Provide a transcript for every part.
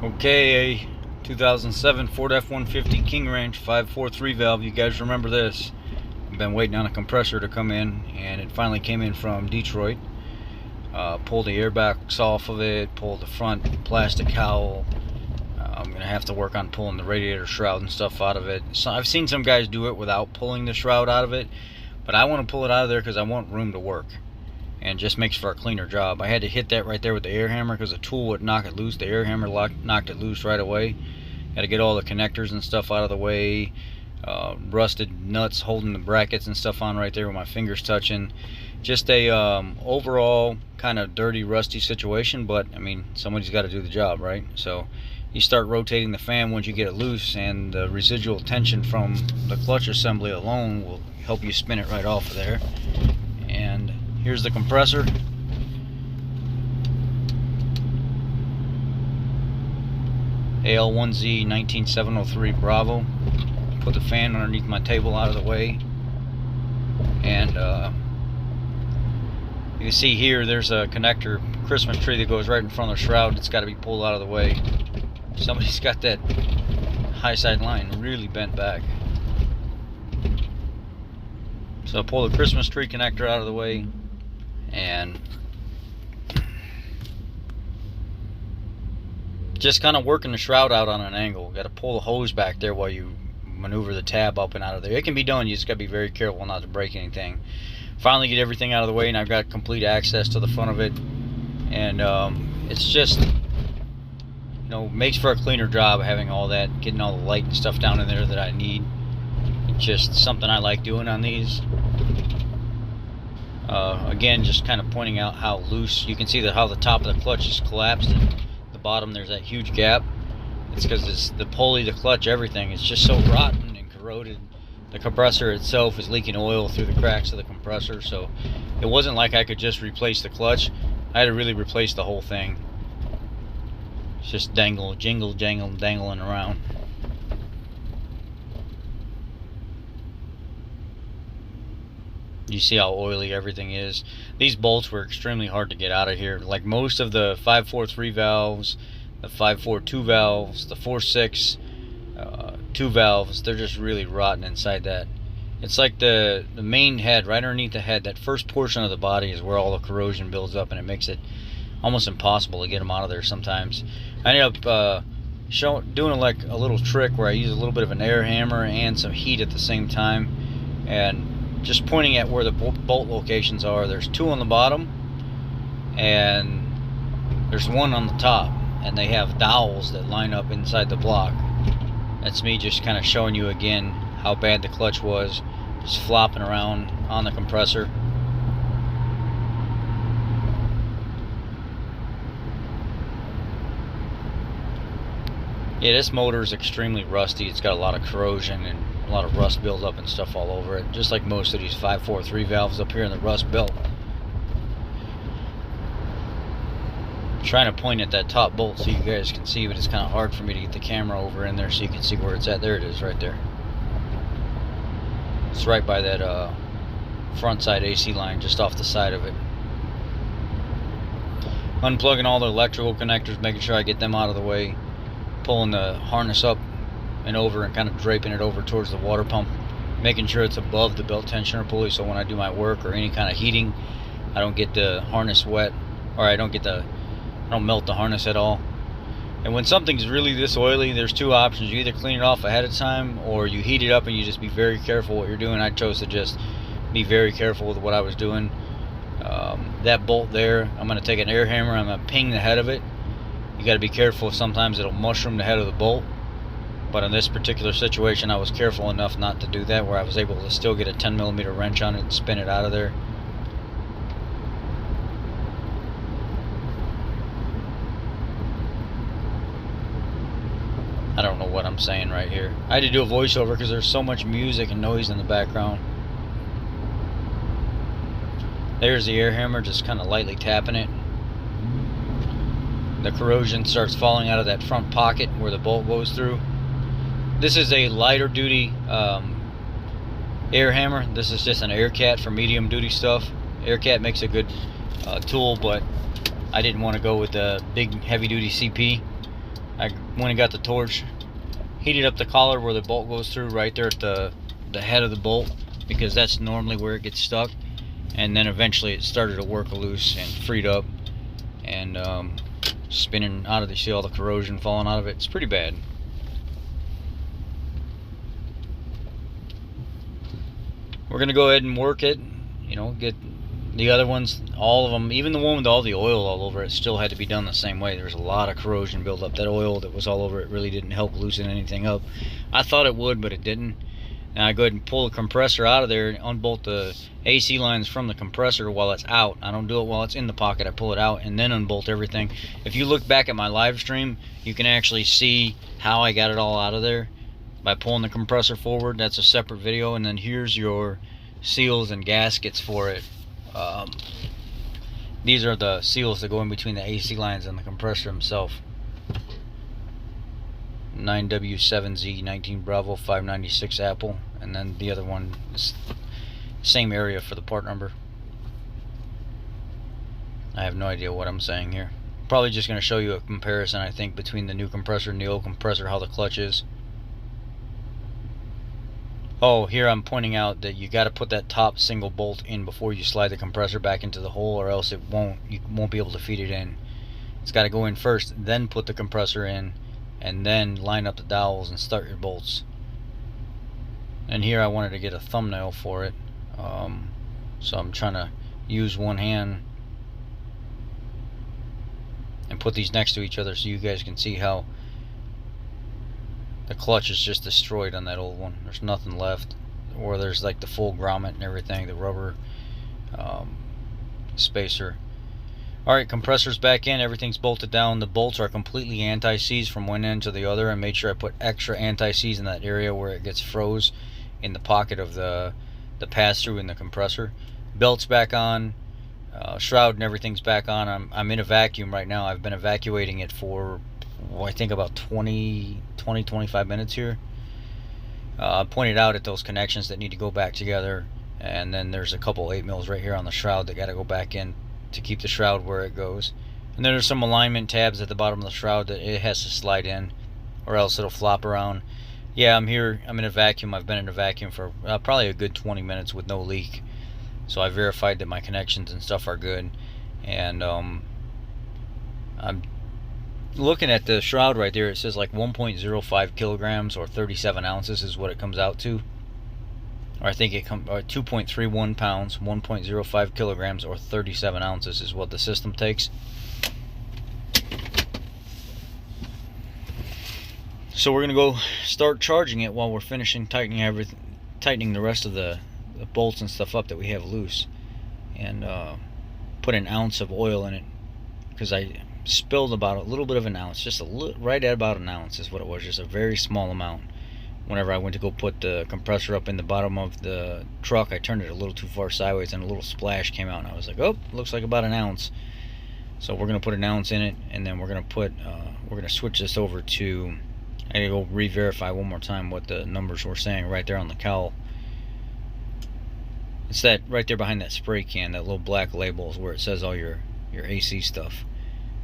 Okay, a 2007 Ford F150 King Ranch 543 valve. You guys remember this? I've been waiting on a compressor to come in, and it finally came in from Detroit. Pulled the airbags off of it, pulled the front plastic cowl. I'm gonna have to work on pulling the radiator shroud and stuff out of it. So I've seen some guys do it without pulling the shroud out of it, but I want to pull it out of there because I want room to work, and just makes for a cleaner job. I had to hit that right there with the air hammer because the tool would knock it loose. The air hammer knocked it loose right away. Got to get all the connectors and stuff out of the way. Rusted nuts holding the brackets and stuff on right there with my fingers touching. Just a overall kind of dirty, rusty situation, but I mean, somebody's got to do the job, right? So you start rotating the fan once you get it loose, and the residual tension from the clutch assembly alone will help you spin it right off of there. And here's the compressor. AL1Z 19703 Bravo. Put the fan underneath my table out of the way, and you can see here there's a connector Christmas tree that goes right in front of the shroud. It's got to be pulled out of the way. Somebody's got that high side line really bent back. So pull the Christmas tree connector out of the way, and just kind of working the shroud out on an angle. Got to pull the hose back there while you maneuver the tab up and out of there. It can be done, you just got to be very careful not to break anything. Finally get everything out of the way, and I've got complete access to the front of it, and it's just, you know, makes for a cleaner job having all that, getting all the light and stuff down in there that I need. It's just something I like doing on these. Again, just kind of pointing out how loose, you can see that how the top of the clutch is collapsed, and the bottom there's that huge gap. It's because it's the pulley, the clutch, everything. It's just so rotten and corroded. The compressor itself is leaking oil through the cracks of the compressor, so it wasn't like I could just replace the clutch. I had to really replace the whole thing. It's just dangling around. You see how oily everything is. These bolts were extremely hard to get out of here. Like most of the 543 valves, the 542 valves, the 46 2 valves, they're just really rotten inside that. It's like the main head, right underneath the head, that first portion of the body is where all the corrosion builds up, and it makes it almost impossible to get them out of there sometimes. I ended up doing like a little trick where I use a little bit of an air hammer and some heat at the same time, and just pointing at where the bolt locations are. There's 2 on the bottom, and there's 1 on the top, and they have dowels that line up inside the block. That's me just kind of showing you again how bad the clutch was, just flopping around on the compressor. Yeah, this motor is extremely rusty. It's got a lot of corrosion and a lot of rust buildup and stuff all over it, just like most of these 543 valves up here in the rust belt. I'm trying to point at that top bolt so you guys can see, but it's kind of hard for me to get the camera over in there so you can see where it's at. There it is, right there. It's right by that front side AC line, just off the side of it. Unplugging all the electrical connectors, making sure I get them out of the way. Pulling the harness up and over and kind of draping it over towards the water pump, making sure it's above the belt tensioner pulley, so when I do my work or any kind of heating, I don't get the harness wet, or I don't melt the harness at all. And when something's really this oily, there's 2 options. You either clean it off ahead of time, or you heat it up and you just be very careful what you're doing. I chose to just be very careful with what I was doing. That bolt there, I'm going to take an air hammer, I'm going to ping the head of it. You got to be careful, sometimes it'll mushroom the head of the bolt, but in this particular situation I was careful enough not to do that, where I was able to still get a 10mm wrench on it and spin it out of there. I don't know what I'm saying right here. I had to do a voiceover because there's so much music and noise in the background. There's the air hammer, just kind of lightly tapping it. The corrosion starts falling out of that front pocket where the bolt goes through. This is a lighter duty air hammer. This is just an Aircat for medium duty stuff. Aircat makes a good tool, but I didn't want to go with the big heavy duty CP. I went and got the torch, heated up the collar where the bolt goes through, right there at the head of the bolt, because that's normally where it gets stuck. And then eventually it started to work loose and freed up, and spinning out of the, see all the corrosion falling out of it. It's pretty bad. We're gonna go ahead and work it, you know, get the other ones, all of them, even the one with all the oil all over it, still had to be done the same way. There's a lot of corrosion buildup. That oil that was all over it really didn't help loosen anything up. I thought it would, but it didn't. Now I go ahead and pull the compressor out of there and unbolt the AC lines from the compressor while it's out. I don't do it while it's in the pocket. I pull it out and then unbolt everything. If you look back at my live stream, you can actually see how I got it all out of there by pulling the compressor forward. That's a separate video. And then here's your seals and gaskets for it. These are the seals that go in between the AC lines and the compressor himself. 9W7Z 19 Bravo 596 Apple, and then the other one is same area for the part number. I have no idea what I'm saying here. Probably just going to show you a comparison, I think, between the new compressor and the old compressor, how the clutch is. Oh, here I'm pointing out that you got to put that top single bolt in before you slide the compressor back into the hole, or else you won't be able to feed it in. It's got to go in first, then put the compressor in, and then line up the dowels and start your bolts. And here I wanted to get a thumbnail for it, so I'm trying to use one hand and put these next to each other so you guys can see how the clutch is just destroyed on that old one. There's nothing left, or there's like the full grommet and everything, the rubber spacer. Alright, compressor's back in, everything's bolted down. The bolts are completely anti-seize from one end to the other. I made sure I put extra anti-seize in that area where it gets froze in the pocket of the pass-through in the compressor. Belt's back on, shroud and everything's back on. I'm in a vacuum right now. I've been evacuating it for, well, I think about 20-25 minutes here. I pointed out at those connections that need to go back together, and then there's a couple 8mm right here on the shroud that got to go back in to keep the shroud where it goes. And then there's some alignment tabs at the bottom of the shroud that it has to slide in, or else it'll flop around. Yeah, I'm here, I'm in a vacuum. I've been in a vacuum for probably a good 20 minutes with no leak. So I verified that my connections and stuff are good. And I'm looking at the shroud right there. It says like 1.05 kilograms or 37 ounces is what it comes out to. Or I think it comes 2.31 pounds, 1.05 kilograms, or 37 ounces is what the system takes. So we're gonna go start charging it while we're finishing tightening the rest of the bolts and stuff up that we have loose, and put an ounce of oil in it, because I spilled about a little bit of an ounce, just a little, right at about an ounce is what it was, just a very small amount. Whenever I went to go put the compressor up in the bottom of the truck, I turned it a little too far sideways and a little splash came out, and I was like, oh, looks like about an ounce. So we're gonna put an ounce in it, and then we're gonna switch this over to, I gotta go re-verify one more time what the numbers were saying right there on the cowl. It's that right there behind that spray can, that little black label is where it says all your AC stuff.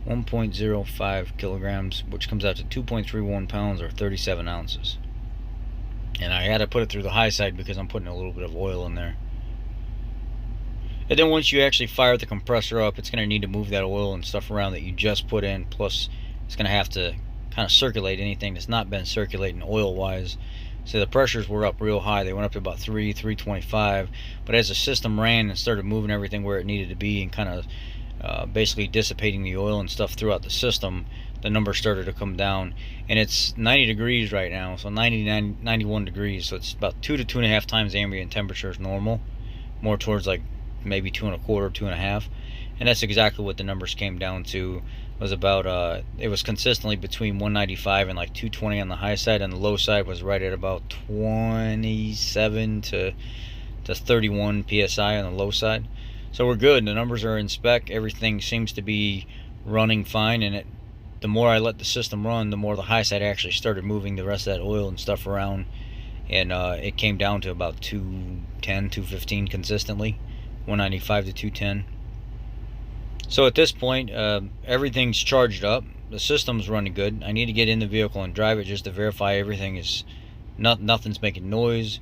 1.05 kilograms, which comes out to 2.31 pounds or 37 ounces. And I had to put it through the high side because I'm putting a little bit of oil in there. And then once you actually fire the compressor up, it's going to need to move that oil and stuff around that you just put in. Plus, it's going to have to kind of circulate anything that's not been circulating oil-wise. So the pressures were up real high. They went up to about 325. But as the system ran and started moving everything where it needed to be and kind of basically dissipating the oil and stuff throughout the system, the number started to come down. And it's 90 degrees right now, so 91 degrees, so it's about 2 to 2.5 times ambient temperature is normal, more towards like maybe 2.25, 2.5, and that's exactly what the numbers came down to. Was about it was consistently between 195 and like 220 on the high side, and the low side was right at about 27 to 31 psi on the low side. So we're good. The numbers are in spec. Everything seems to be running fine, and the more I let the system run, the more the high side actually started moving the rest of that oil and stuff around, and it came down to about 210, 215 consistently, 195 to 210. So at this point, everything's charged up. the system's running good. I need to get in the vehicle and drive it just to verify everything is nothing's making noise.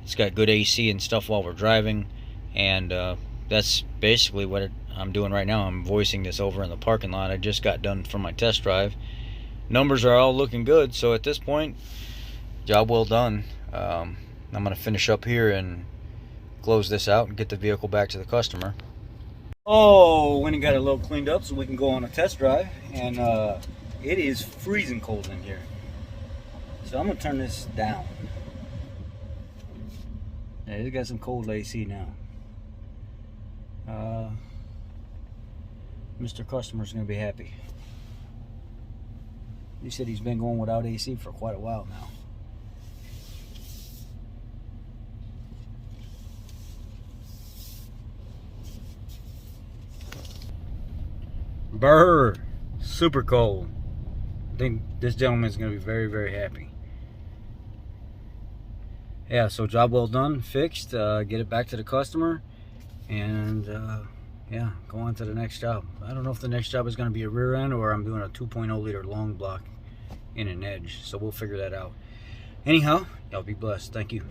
It's got good AC and stuff while we're driving, and that's basically what I'm doing right now. I'm voicing this over in the parking lot. I just got done from my test drive. Numbers are all looking good, so at this point, job well done. I'm going to finish up here and close this out and get the vehicle back to the customer. Oh, went and got it a little cleaned up so we can go on a test drive, and it is freezing cold in here. So I'm going to turn this down. Yeah, it's got some cold AC now. Mr. Customer's going to be happy. He said he's been going without AC for quite a while now. Brr, super cold. I think this gentleman's going to be very, very happy. Yeah, so job well done, fixed, get it back to the customer, and yeah, go on to the next job. I don't know if the next job is going to be a rear end or I'm doing a 2.0 liter long block in an edge, so we'll figure that out. Anyhow, y'all be blessed. Thank you.